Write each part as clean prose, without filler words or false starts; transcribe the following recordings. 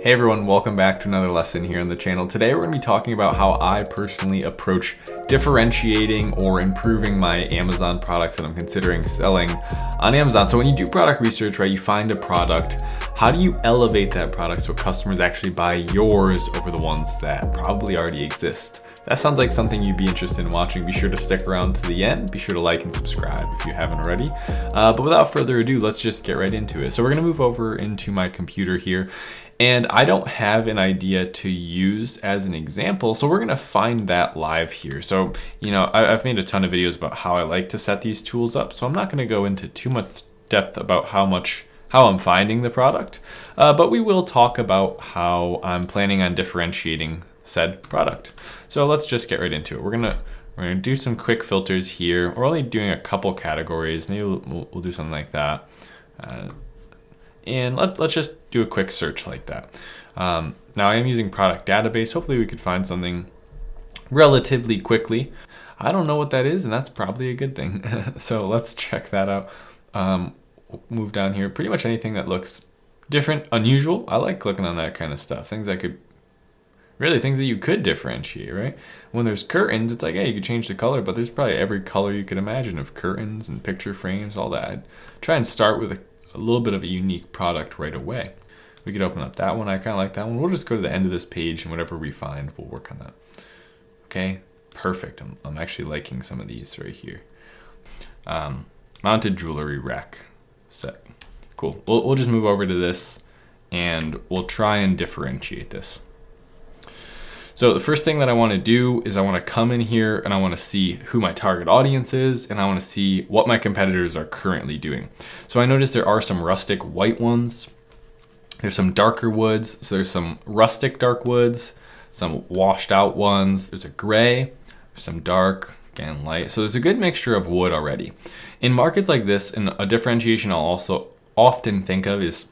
Hey everyone, welcome back to another lesson here on the channel. Today we're going to be talking about how I personally approach differentiating or improving my Amazon products that I'm considering selling on Amazon. So when you do product research, right, you find a product, how do you elevate that product so customers actually buy yours over the ones that probably already exist? That sounds like something you'd be interested in watching. Be sure to stick around to the end. Be sure to like and subscribe if you haven't already. But without further ado, let's just get right into it. So we're going to move over into my computer here. And I don't have an idea to use as an example, so we're gonna find that live here. So, I've made a ton of videos about how I like to set these tools up, so I'm not gonna go into too much depth about how I'm finding the product, but we will talk about how I'm planning on differentiating said product. So let's just get right into it. We're gonna do some quick filters here. We're only doing a couple categories. Maybe we'll do something like that. And let's just do a quick search like that. Now I am using product database. Hopefully we could find something relatively quickly. I don't know what that is, and that's probably a good thing. So let's check that out. We'll move down here. Pretty much anything that looks different, unusual. I like clicking on that kind of stuff. Things that you could differentiate, right? When there's curtains, it's like, hey, you could change the color, but there's probably every color you could imagine of curtains and picture frames, all that. I'd try and start with a little bit of a unique product right away. We could open up that one. I kind of like that one. We'll just go to the end of this page, and whatever we find, we'll work on that. Okay, perfect. I'm actually liking some of these right here. Mounted jewelry rack set. Cool. We'll just move over to this, and we'll try and differentiate this. So the first thing that I want to do is I want to come in here and I want to see who my target audience is, and I want to see what my competitors are currently doing. So I noticed there are some rustic white ones. There's some darker woods. So there's some rustic dark woods, some washed out ones. There's a gray, there's some dark, again, light. So there's a good mixture of wood already. In markets like this, and a differentiation I'll also often think of is,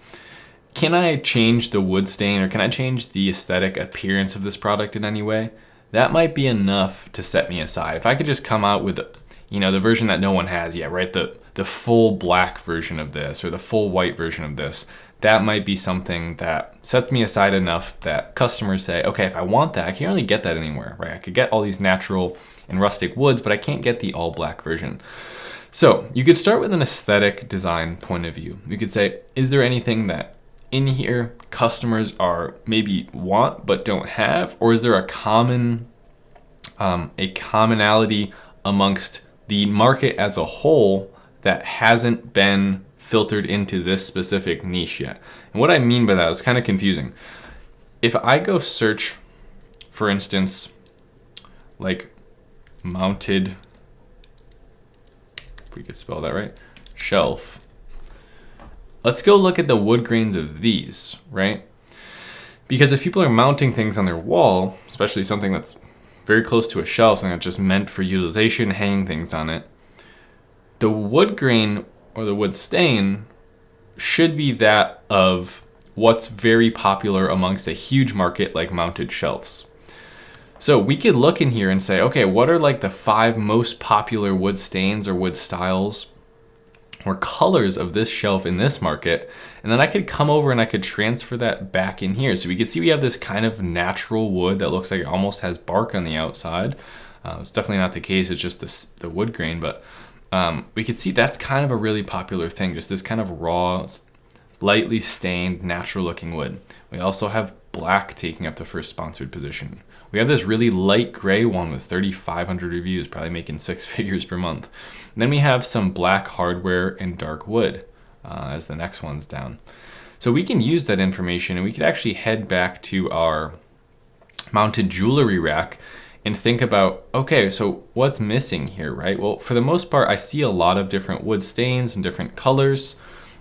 can I change the wood stain, or can I change the aesthetic appearance of this product in any way? That might be enough to set me aside. If I could just come out with, the version that no one has yet, right? The full black version of this, or the full white version of this, that might be something that sets me aside enough that customers say, okay, if I want that, I can't really get that anywhere, right? I could get all these natural and rustic woods, but I can't get the all black version. So you could start with an aesthetic design point of view. You could say, is there anything that in here customers are maybe want but don't have, or is there a commonality amongst the market as a whole that hasn't been filtered into this specific niche yet? And what I mean by that is kind of confusing. If I go search, for instance, like mounted, if we could spell that right, shelf. Let's go look at the wood grains of these, right? Because if people are mounting things on their wall, especially something that's very close to a shelf, something that's just meant for utilization, hanging things on it, the wood grain or the wood stain should be that of what's very popular amongst a huge market like mounted shelves. So we could look in here and say, okay, what are like the 5 most popular wood stains or wood styles or colors of this shelf in this market, and then I could come over and I could transfer that back in here. So we can see we have this kind of natural wood that looks like it almost has bark on the outside. It's definitely not the case, it's just the wood grain, but we could see that's kind of a really popular thing, just this kind of raw, lightly stained, natural looking wood. We also have black taking up the first sponsored position. We have this really light gray one with 3,500 reviews, probably making 6 figures per month. And then we have some black hardware and dark wood as the next one's down. So we can use that information, and we could actually head back to our mounted jewelry rack and think about, okay, so what's missing here, right? Well, for the most part, I see a lot of different wood stains and different colors.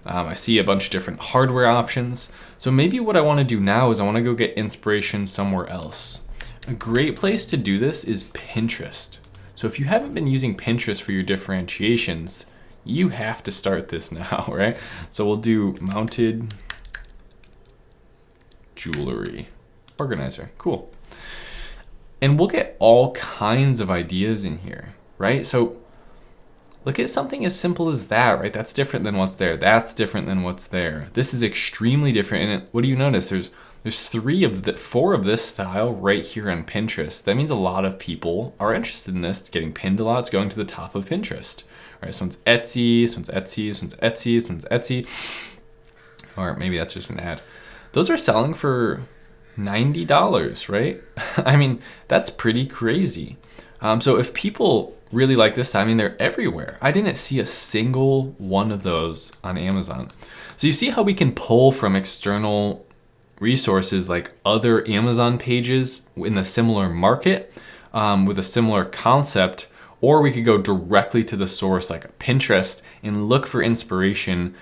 I see a bunch of different hardware options. So maybe what I want to do now is I want to go get inspiration somewhere else. A great place to do this is Pinterest. So if you haven't been using Pinterest for your differentiations, you have to start this now, right? So we'll do mounted jewelry organizer. Cool. And we'll get all kinds of ideas in here, right? So Look at something as simple as that, right? That's different than what's there. That's different than what's there. This is extremely different. And what do you notice? There's four of this style right here on Pinterest. That means a lot of people are interested in this. It's getting pinned a lot. It's going to the top of Pinterest. All right, this one's Etsy, this one's Etsy, this one's Etsy, this one's Etsy. Or maybe that's just an ad. Those are selling for $90, right? I mean, that's pretty crazy. So if people really like this, I mean, they're everywhere. I didn't see a single one of those on Amazon. So you see how we can pull from external resources like other Amazon pages in a similar market with a similar concept, or we could go directly to the source like Pinterest and look for inspiration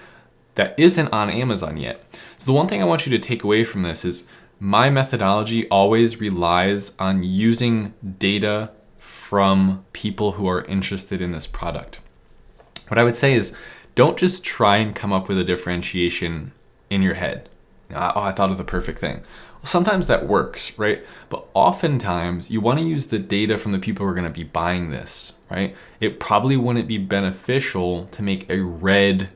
that isn't on Amazon yet. So the one thing I want you to take away from this is my methodology always relies on using data from people who are interested in this product. What I would say is don't just try and come up with a differentiation in your head. Oh, I thought of the perfect thing. Well, sometimes that works, right? But oftentimes you want to use the data from the people who are going to be buying this, right? It probably wouldn't be beneficial to make a red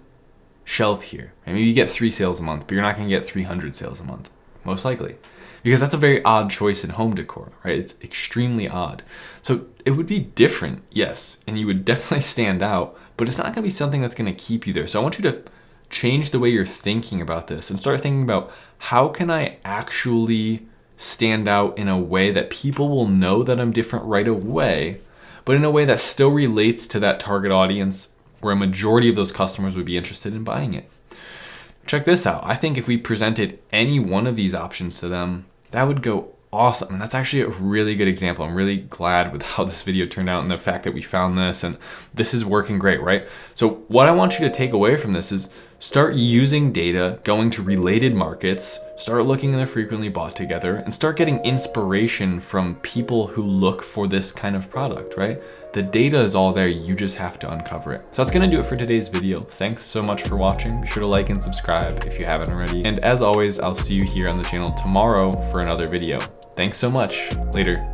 shelf here. Maybe you get 3 sales a month, but you're not going to get 300 sales a month, most likely. Because that's a very odd choice in home decor, right? It's extremely odd. So it would be different, yes, and you would definitely stand out, but it's not going to be something that's going to keep you there. So I want you to change the way you're thinking about this and start thinking about how can I actually stand out in a way that people will know that I'm different right away, but in a way that still relates to that target audience where a majority of those customers would be interested in buying it. Check this out. I think if we presented any one of these options to them, that would go awesome. And that's actually a really good example. I'm really glad with how this video turned out and the fact that we found this, and this is working great, right? So what I want you to take away from this is start using data, going to related markets, start looking in the frequently bought together, and start getting inspiration from people who look for this kind of product, right? The data is all there, you just have to uncover it. So that's gonna do it for today's video. Thanks so much for watching. Be sure to like and subscribe if you haven't already. And as always, I'll see you here on the channel tomorrow for another video. Thanks so much. Later.